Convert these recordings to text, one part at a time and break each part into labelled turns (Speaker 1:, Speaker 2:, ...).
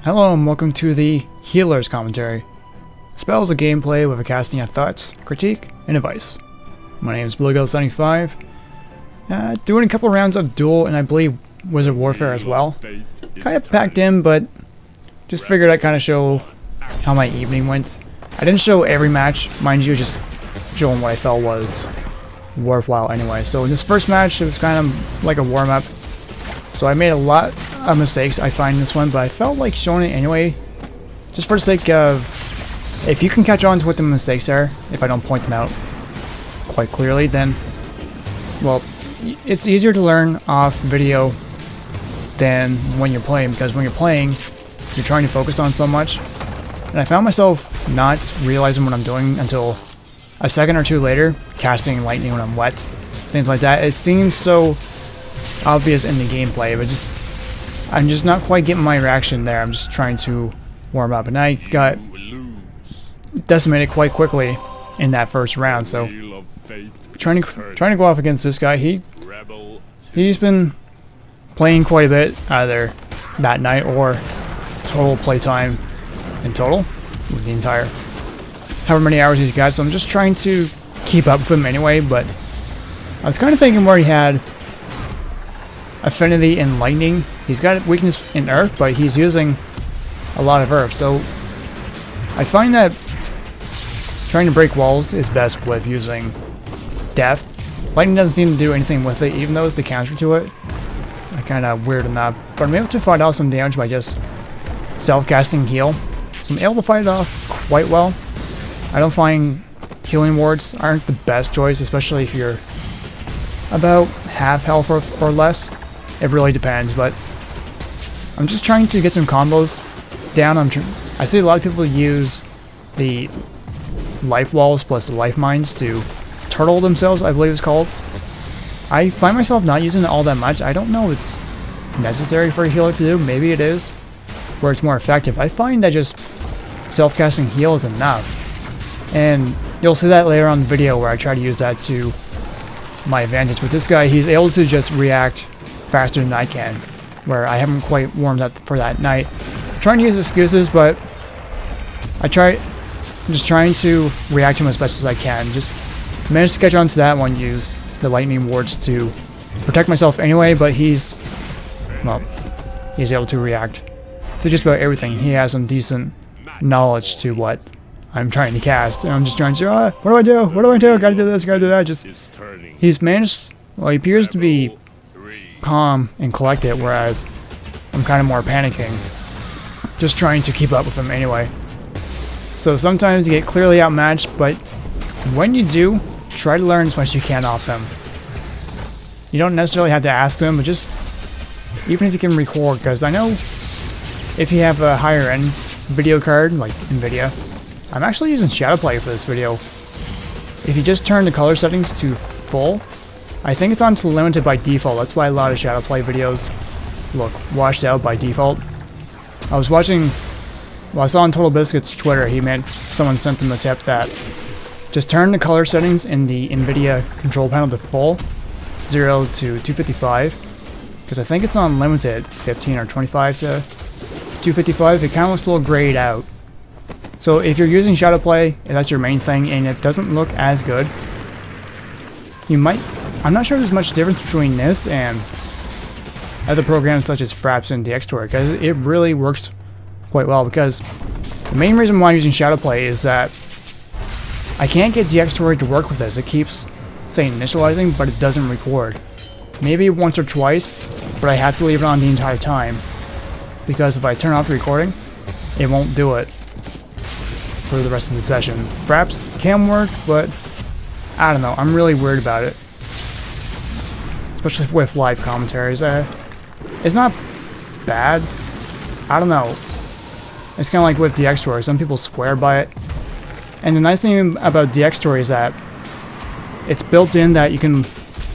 Speaker 1: Hello and welcome to the Healer's Commentary. Spell is a gameplay with a casting of thoughts, critique, and advice. My name is BlueGill75. Doing a couple rounds of Duel and I believe Wizard Warfare as well. Kind of packed in, but just figured I'd kind of show how my evening went. I didn't show every match, mind you, just showing what I felt was worthwhile anyway. So in this first match, it was kind of like a warm-up. So I made a lot of mistakes I find in this one, but I felt like showing it anyway, just for the sake of, if you can catch on to what the mistakes are, if I don't point them out quite clearly, then, well, it's easier to learn off video than when you're playing, because when you're playing, you're trying to focus on so much, and I found myself not realizing what I'm doing until a second or two later, casting lightning when I'm wet, things like that. It seems so obvious in the gameplay, but I'm just not quite getting my reaction there. I'm just trying to warm up, and I got decimated quite quickly in that first round. So trying to go off against this guy. He's been playing quite a bit either that night or total playtime in total with the entire however many hours he's got. So I'm just trying to keep up with him anyway. But I was kind of thinking where he had affinity in lightning. He's got weakness in earth, but he's using a lot of earth. So I find that trying to break walls is best with using depth. Lightning doesn't seem to do anything with it, even though it's the counter to it. I kind of weird on that, but I'm able to fight off some damage by just self-casting heal. So I'm able to fight it off quite well. I don't find healing wards aren't the best choice, especially if you're about half health or less. It really depends, but I'm just trying to get some combos down. I see a lot of people use the life walls plus the life mines to turtle themselves, I believe it's called. I find myself not using it all that much. I don't know if it's necessary for a healer to do. Maybe it is, where it's more effective. I find that just self-casting heal is enough. And you'll see that later on in the video where I try to use that to my advantage. With this guy, he's able to just react faster than I can, where I haven't quite warmed up for that night. I'm trying to use excuses, but I'm just trying to react to him as best as I can. Just managed to catch on to that one, use the lightning wards to protect myself anyway, but he's able to react to just about everything. He has some decent knowledge to what I'm trying to cast, and I'm just trying to, what do I do? What do I do? Gotta do this, gotta do that. He's managed, well, he appears to be calm and collected, whereas I'm kind of more panicking, just trying to keep up with him anyway. So sometimes you get clearly outmatched, but when you do, try to learn as much as you can off them. You don't necessarily have to ask them, but just, even if you can record, because I know if you have a higher end video card, like NVIDIA, I'm actually using Shadowplay for this video. If you just turn the color settings to full, I think it's on to limited by default. That's why a lot of Shadowplay videos look washed out by default. I saw on Total Biscuit's Twitter, someone sent them a tip that just turn the color settings in the NVIDIA control panel to full, 0 to 255, because I think it's on limited, 15 or 25 to 255. It kind of looks a little grayed out. So if you're using Shadowplay, and that's your main thing, and it doesn't look as good, I'm not sure there's much difference between this and other programs such as Fraps and DxTory, because it really works quite well. Because the main reason why I'm using Shadowplay is that I can't get DxTory to work with this. It keeps saying initializing, but it doesn't record. Maybe once or twice, but I have to leave it on the entire time, because if I turn off the recording, it won't do it for the rest of the session. Fraps can work, but I don't know. I'm really weird about it, especially with live commentaries. It's not bad. I don't know. It's kind of like with DxTory. Some people swear by it. And the nice thing about DxTory is that it's built in that you can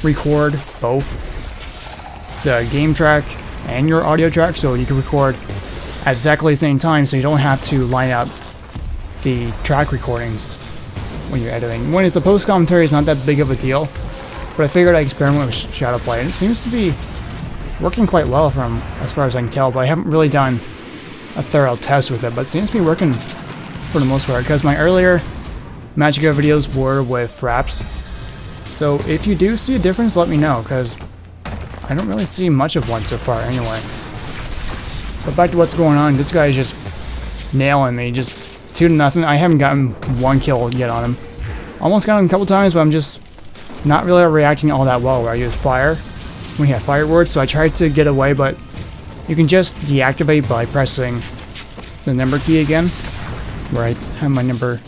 Speaker 1: record both the game track and your audio track, so you can record at exactly the same time, so you don't have to line up the track recordings when you're editing. When it's a post commentary, it's not that big of a deal, but I figured I'd experiment with Shadowplay, and it seems to be working quite well from as far as I can tell, but I haven't really done a thorough test with it, but it seems to be working for the most part, because my earlier Magicka videos were with fraps. So if you do see a difference, let me know, because I don't really see much of one so far anyway. But back to what's going on, this guy is just nailing me, just 2-0. I haven't gotten 1 kill yet on him. Almost got him a couple times, but I'm just not really reacting all that well where I use fire when he had fireworks, so I tried to get away, but you can just deactivate by pressing the number key again, where I have my number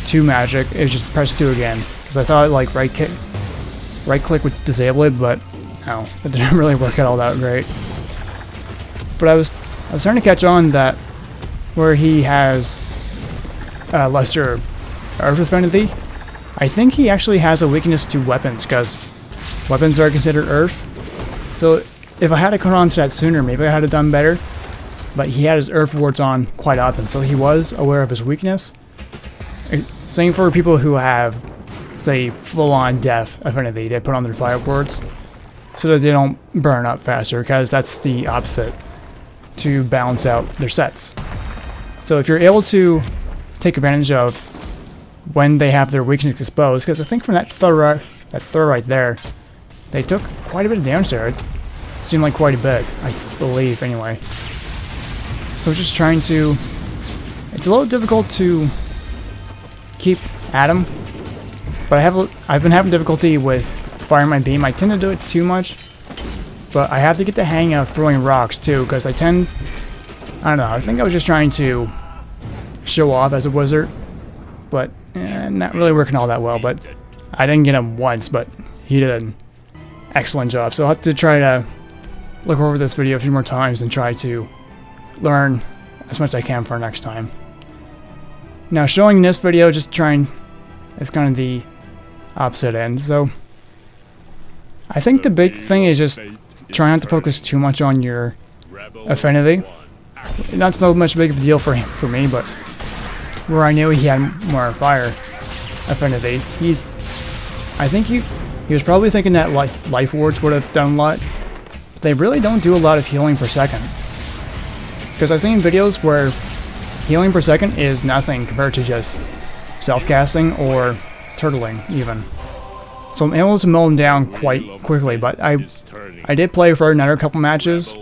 Speaker 1: 2 magic. It's just press 2 again, because I thought like right click would disable it, but no, it didn't really work out all that great. But I was starting to catch on that where he has lesser earth affinity, I think he actually has a weakness to weapons, because weapons are considered earth. So if I had to come on to that sooner, maybe I had have done better. But he had his earth wards on quite often, so he was aware of his weakness. Same for people who have, say, full-on death affinity. They put on their fire wards so that they don't burn up faster, because that's the opposite to balance out their sets. So if you're able to take advantage of when they have their weakness exposed, because I think from that throw right there, they took quite a bit of damage there. It seemed like quite a bit, I believe, anyway. So just trying to... It's a little difficult to keep at him, but I've been having difficulty with firing my beam. I tend to do it too much, but I have to get the hang of throwing rocks too, because I don't know, I think I was just trying to show off as a wizard, but not really working all that well. But I didn't get him once, but he did an excellent job. So I'll have to try to look over this video a few more times and try to learn as much as I can for next time. Now showing this video, just trying, it's kind of the opposite end. So I think the big thing is just try not to focus too much on your affinity. Not so much big of a deal for me, but where I knew he had more fire affinity, I think he was probably thinking that life wards would have done a lot. But they really don't do a lot of healing per second, because I've seen videos where healing per second is nothing compared to just self-casting or turtling even. So I'm able to mow him down quite quickly, but I did play for another couple matches,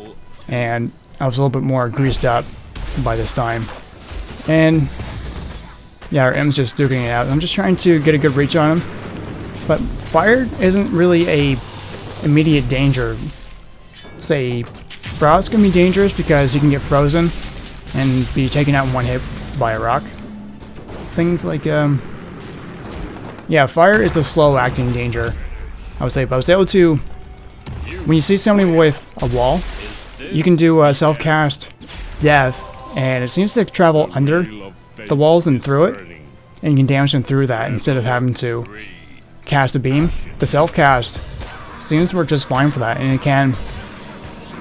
Speaker 1: and I was a little bit more greased up by this time. And yeah, our M's just duking it out. I'm just trying to get a good reach on him. But fire isn't really a immediate danger. Say, frost can be dangerous because you can get frozen and be taken out in one hit by a rock. Things like, yeah, fire is a slow-acting danger, I would say. But I was able to, when you see somebody with a wall, you can do self-cast death, and it seems to travel under the walls and through it, and you can damage them through that instead of having to cast a beam. The self-cast seems to work just fine for that, and it can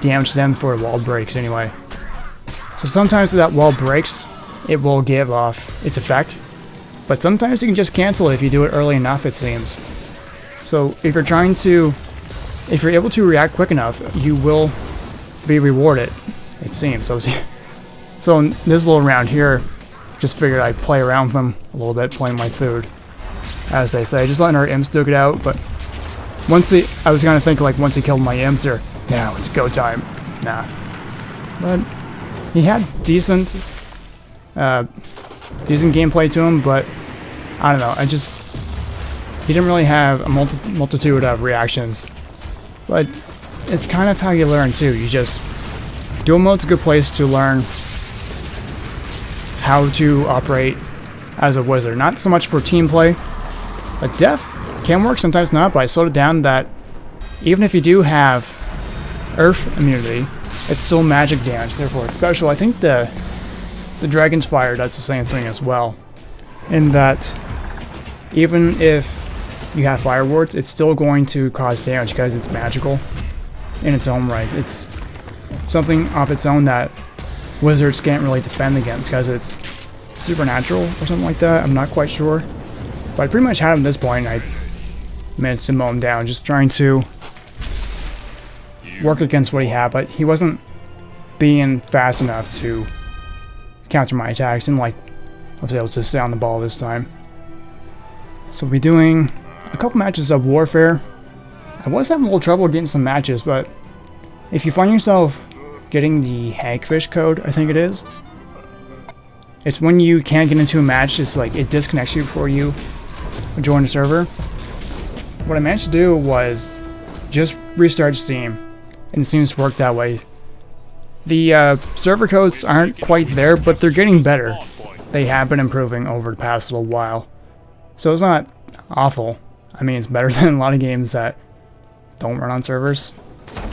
Speaker 1: damage them before the wall breaks anyway. So sometimes if that wall breaks, it will give off its effect, but sometimes you can just cancel it if you do it early enough, it seems. So if you're able to react quick enough, you will be rewarded, it seems. So in this little round here, just figured I'd play around with them a little bit, playing my food, as they say, just letting our imps duke it out. But I was gonna think like once he killed my imps, or now it's go time. Nah, but he had decent gameplay to him, but I don't know. He didn't really have a multitude of reactions, but it's kind of how you learn too. Duel mode's a good place to learn how to operate as a wizard. Not so much for team play, but death can work, sometimes not, but I slowed it down that even if you do have earth immunity, it's still magic damage, therefore it's special. I think the Dragon's Fire does the same thing as well, in that even if you have fire wards, it's still going to cause damage because it's magical in its own right. It's something of its own that wizards can't really defend against because it's supernatural or something like that. I'm not quite sure, but I pretty much had him at this point. I managed to mow him down, just trying to work against what he had, but he wasn't being fast enough to counter my attacks, and like I was able to stay on the ball this time. So we'll be doing a couple matches of Warfare. I was having a little trouble getting some matches, but if you find yourself getting the hagfish code, I think it is, it's when you can't get into a match, it's like it disconnects you before you join the server. What I managed to do was just restart Steam, and it seems to work that way. The server codes aren't quite there, but they're getting better. They have been improving over the past little while. So it's not awful. I mean, it's better than a lot of games that don't run on servers.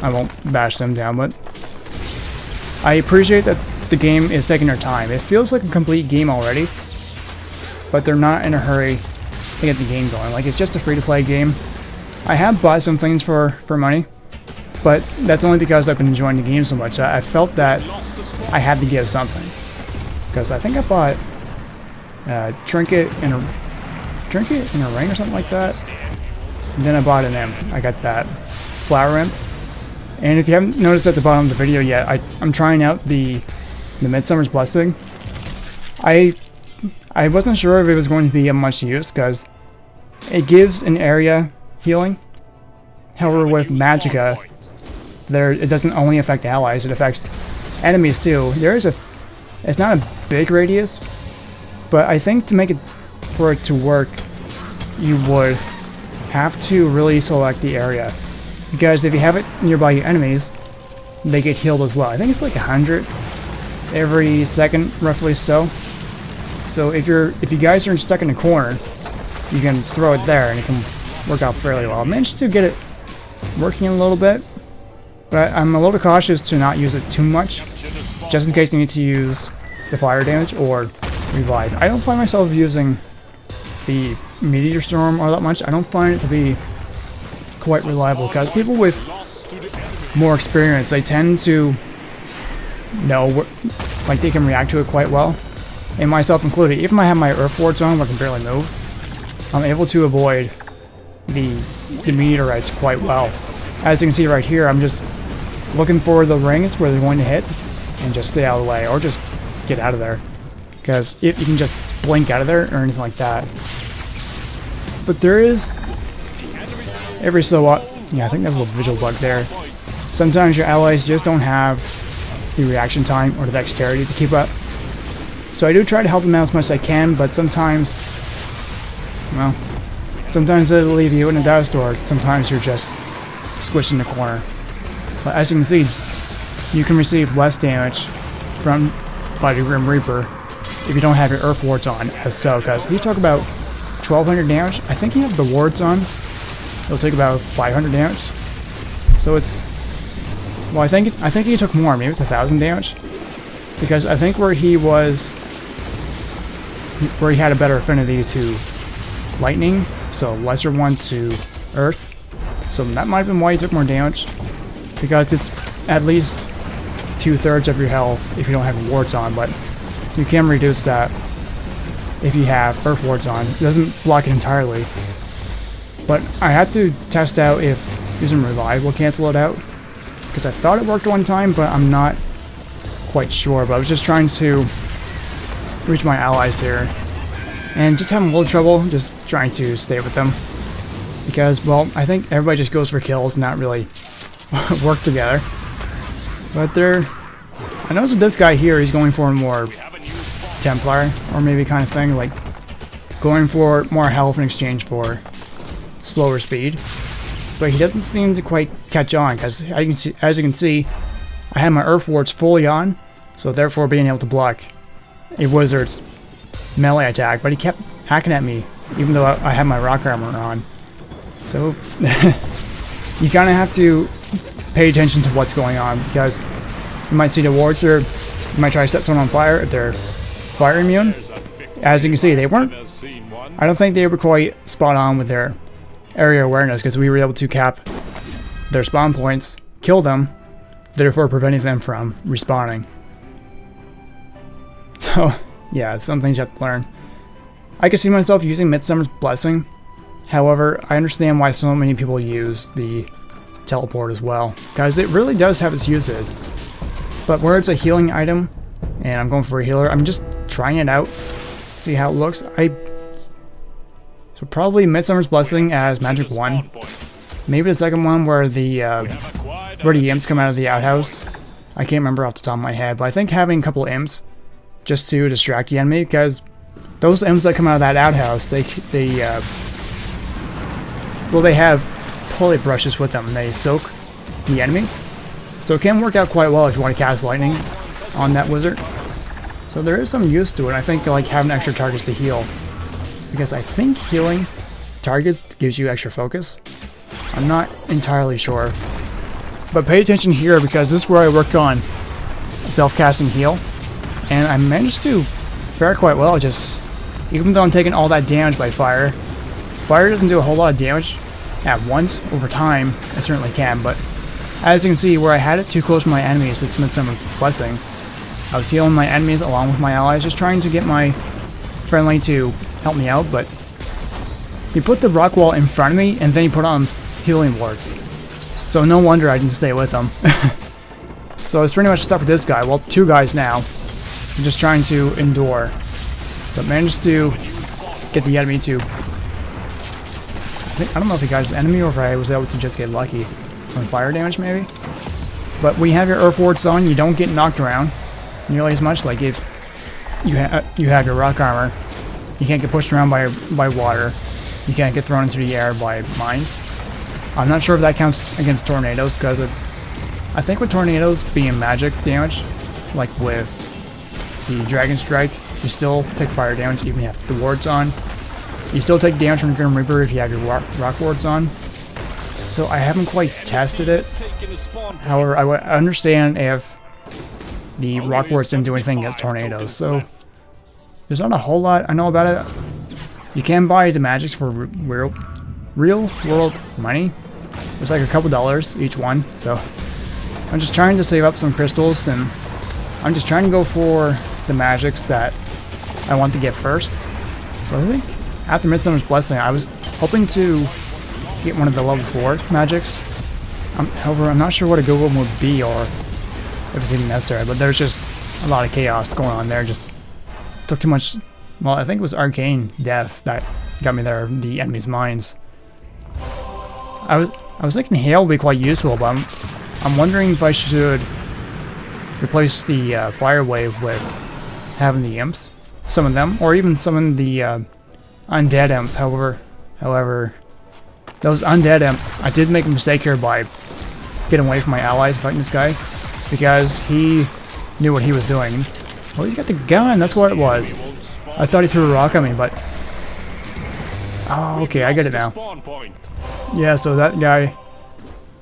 Speaker 1: I won't bash them down, but I appreciate that the game is taking their time. It feels like a complete game already, but they're not in a hurry to get the game going. Like, it's just a free-to-play game. I have bought some things for money, but that's only because I've been enjoying the game so much. I felt that I had to get something, because I think I bought a trinket and a ring or something like that. And then I bought an imp. I got that flower imp. And if you haven't noticed at the bottom of the video yet, I'm trying out the Midsummer's Blessing. I wasn't sure if it was going to be of much use, because it gives an area healing. However, with Magicka, it doesn't only affect allies, it affects enemies too. It's not a big radius, but I think to make it for it to work, you would have to really select the area, because if you have it nearby your enemies, they get healed as well. I think it's like 100 every second, roughly so. So if you guys are stuck in a corner, you can throw it there and it can work out fairly well. I managed to get it working a little bit, but I'm a little cautious to not use it too much, just in case you need to use the fire damage or revive. I don't find myself using the meteor storm all that much. I don't find it to be quite reliable, because people with more experience, they tend to know like they can react to it quite well, and myself included. Even if I have my earth wards on where I can barely move, I'm able to avoid the meteorites quite well. As you can see right here, I'm just looking for the rings where they're going to hit and just stay out of the way, or just get out of there, because if you can just blink out of there or anything like that. But there is every so often, yeah, I think that was a visual bug there. Sometimes your allies just don't have the reaction time or the dexterity to keep up. So I do try to help them out as much as I can, but sometimes, well, sometimes they'll leave you in the dust, or sometimes you're just squished in the corner. But as you can see, you can receive less damage by the Grim Reaper if you don't have your Earth Wards on, as so, because he took about 1200 damage. I think you have the wards on, it'll take about 500 damage. So it's, well, I think he took more, maybe it's 1000 damage, because I think where he had a better affinity to lightning, so lesser one to earth. So that might have been why he took more damage, because it's at least 2/3 of your health if you don't have wards on, but you can reduce that if you have earth wards on. It doesn't block it entirely, but I had to test out if using revive will cancel it out, because I thought it worked one time, but I'm not quite sure. But I was just trying to reach my allies here, and just having a little trouble just trying to stay with them, because, well, I think everybody just goes for kills and not really work together. But I noticed with this guy here, he's going for more Templar, or maybe kind of thing, like going for more health in exchange for slower speed. But he doesn't seem to quite catch on, because as you can see, I had my Earth Wards fully on, so therefore being able to block a wizard's melee attack, but he kept hacking at me, even though I had my rock armor on. So you kind of have to pay attention to what's going on, because you might see the wards, or you might try to set someone on fire if they're fire immune. As you can see, they weren't, I don't think they were quite spot on with their area awareness, because we were able to cap their spawn points, kill them, therefore preventing them from respawning. So yeah, some things you have to learn. I can see myself using Midsummer's Blessing. However, I understand why so many people use the teleport as well, because it really does have its uses. But where it's a healing item And I'm going for a healer. I'm just trying it out, see how it looks. So probably Midsummer's Blessing as Magic 1. Maybe the second one where the imps come out of the outhouse. I can't remember off the top of my head, but I think having a couple imps just to distract the enemy, because those imps that come out of that outhouse, they have toilet brushes with them and they soak the enemy. So it can work out quite well if you want to cast lightning on that wizard. So there is some use to it. I think like having extra targets to heal, because I think healing targets gives you extra focus. I'm not entirely sure, but pay attention here because this is where I worked on self-casting heal, and I managed to fare quite well. Just even though I'm taking all that damage by fire, fire doesn't do a whole lot of damage at once. Over time, it certainly can, but as you can see, where I had it too close to my enemies, this Midsummer Blessing, I was healing my enemies along with my allies, just trying to get my friendly to help me out, but he put the rock wall in front of me, and then he put on healing wards. So no wonder I didn't stay with him. So I was pretty much stuck with this guy. Well, two guys now. I'm just trying to endure. But managed to get the enemy to... I don't know if he got his enemy or if I was able to just get lucky. Some fire damage maybe? But when you have your earth wards on, you don't get knocked around nearly as much. Like if you have your rock armor, you can't get pushed around by water. You can't get thrown into the air by mines. I'm not sure if that counts against tornadoes, because I think with tornadoes being magic damage, like with the Dragon Strike, you still take fire damage even if you have the wards on. You still take damage from Grim Reaper if you have your rock wards on. So I haven't quite tested it. However, I understand if the rock wards didn't do anything against tornadoes. So there's not a whole lot I know about it. You can buy the magics for real world money. It's like a couple dollars each one. So I'm just trying to save up some crystals, and I'm just trying to go for the magics that I want to get first. So I think after Midsummer's Blessing, I was hoping to get one of the level 4 magics. However, I'm not sure what a good one would be, or if it's even necessary, but there's just a lot of chaos going on there. Just took too much. Well, I think it was Arcane Death that got me there, the enemy's minds. I was thinking Hail would be quite useful, but I'm wondering if I should replace the Fire Wave with having the imps, summon them, or even summon the undead imps. However, those undead imps, I did make a mistake here by getting away from my allies fighting this guy, because he knew what he was doing. Well, he's got the gun, that's what it was. I thought he threw a rock at me, but... Oh, okay, I get it now. Yeah, so that guy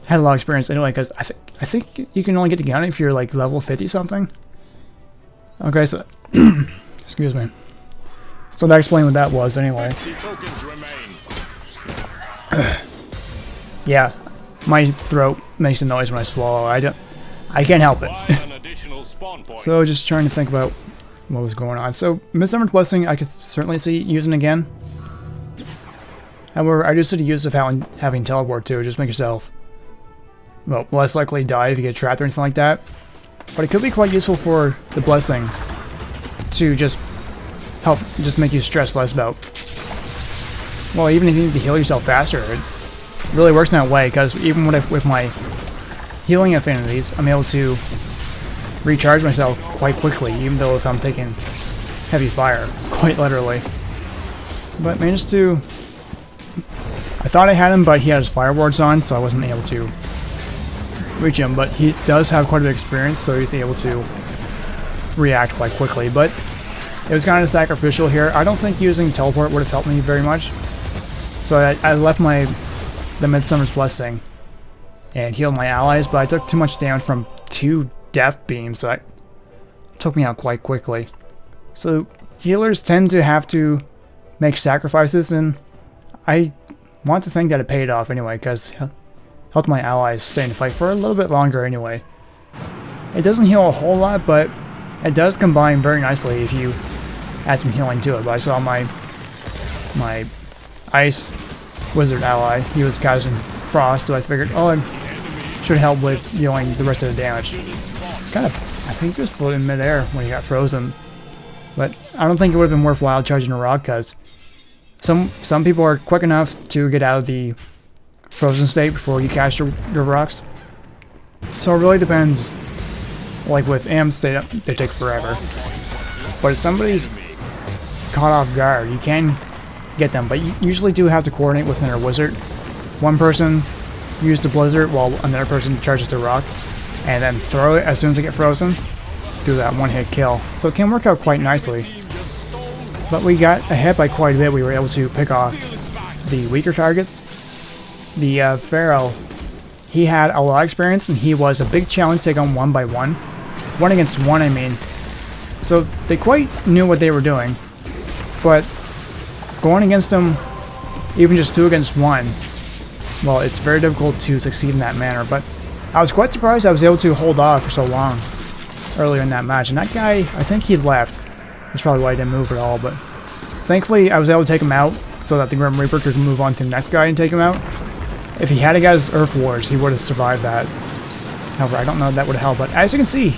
Speaker 1: had a lot of experience anyway, because I think you can only get the gun if you're like level 50 something. Okay, so... excuse me. So that explained what that was anyway. Yeah, my throat makes a noise when I swallow. I can't help it. So just trying to think about what was going on. So Midsummer's Blessing, I could certainly see using again. However, I do see the use of having teleport too. Just make yourself, well, less likely to die if you get trapped or anything like that. But it could be quite useful for the Blessing to just help, just make you stress less about. Well, even if you need to heal yourself faster, it really works in that way. Because even with my healing affinities, I'm able to recharge myself quite quickly, even though if I'm taking heavy fire, quite literally. But managed to... I thought I had him, but he had his fire wards on, so I wasn't able to reach him. But he does have quite a bit of experience, so he's able to react quite quickly. But it was kind of sacrificial here. I don't think using teleport would have helped me very much. So I left the Midsummer's Blessing and healed my allies, but I took too much damage from 2 death beams, so it took me out quite quickly. So healers tend to have to make sacrifices, and I want to think that it paid off anyway, because it helped my allies stay in the fight for a little bit longer anyway. It doesn't heal a whole lot, but it does combine very nicely if you add some healing to it. But I saw my ice wizard ally, he was casting frost, so I figured, oh, I should help with dealing the rest of the damage. It's kind of, I think it was floating in midair when he got frozen. But I don't think it would have been worthwhile charging a rock, because some people are quick enough to get out of the frozen state before you cast your rocks. So it really depends. Like with amps, they take forever. But if somebody's caught off guard, you can get them. But you usually do have to coordinate with another wizard. One person use the blizzard while another person charges the rock, and then throw it as soon as they get frozen. Do that one-hit kill. So it can work out quite nicely. But we got ahead by quite a bit. We were able to pick off the weaker targets. The Pharaoh, he had a lot of experience, and he was a big challenge to take on one by one. One against one, I mean. So they quite knew what they were doing. But going against him, even just 2 against 1, well, it's very difficult to succeed in that manner. But I was quite surprised I was able to hold off for so long earlier in that match. And that guy, I think he left. That's probably why I didn't move at all. But thankfully, I was able to take him out so that the Grim Reaper could move on to the next guy and take him out. If he had got his Earth Wars, he would have survived that. However, I don't know if that would have helped. But as you can see,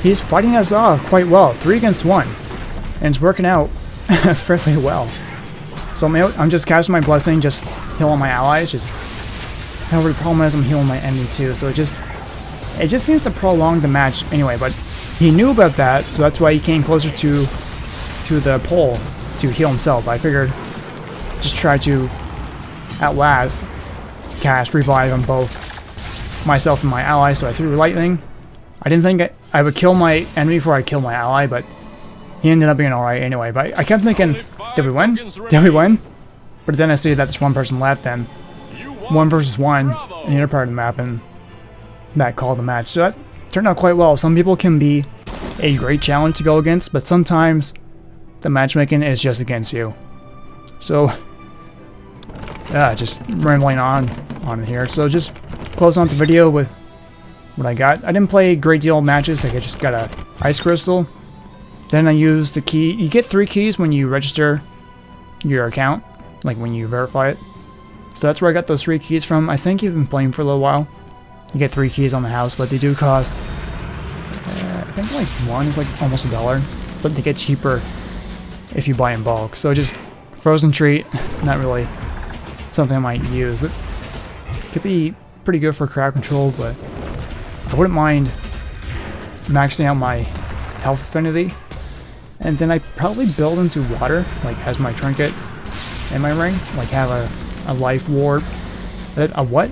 Speaker 1: he's fighting us off quite well. 3 against 1. And it's working out fairly well. So I'm just casting my blessing, just healing my allies. However, the problem is I'm healing my enemy too. So it just seems to prolong the match anyway. But he knew about that, so that's why he came closer to the pole to heal himself. I figured just try to, at last, cast revive on both myself and my ally. So I threw lightning. I didn't think I would kill my enemy before I killed my ally, but he ended up being alright anyway. But I kept thinking, did we win? Did we win? But then I see that there's one person left, and 1 versus 1 in the other part of the map, and that called the match. So that turned out quite well. Some people can be a great challenge to go against, but sometimes the matchmaking is just against you. So just rambling on here. So just close on the video with what I got. I didn't play a great deal of matches. Like I just got a ice crystal. Then I used the key. You get 3 keys when you register your account, like when you verify it. So that's where I got those 3 keys from. I think you've been playing for a little while. You get 3 keys on the house, but they do cost, I think like one is like almost $1, but they get cheaper if you buy in bulk. So just frozen treat, not really something I might use. It could be pretty good for crowd control, but I wouldn't mind maxing out my health affinity. And then I probably build into water, like as my trinket and my ring, like have a life ward, a what?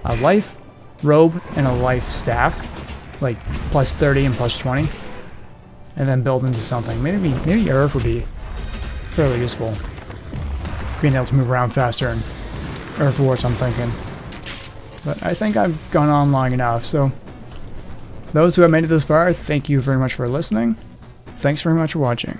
Speaker 1: A life robe and a life staff, like plus 30 and plus 20, and then build into something. Maybe Earth would be fairly useful, being able to move around faster, and Earth Wards I'm thinking. But I think I've gone on long enough, so those who have made it this far, thank you very much for listening. Thanks very much for watching.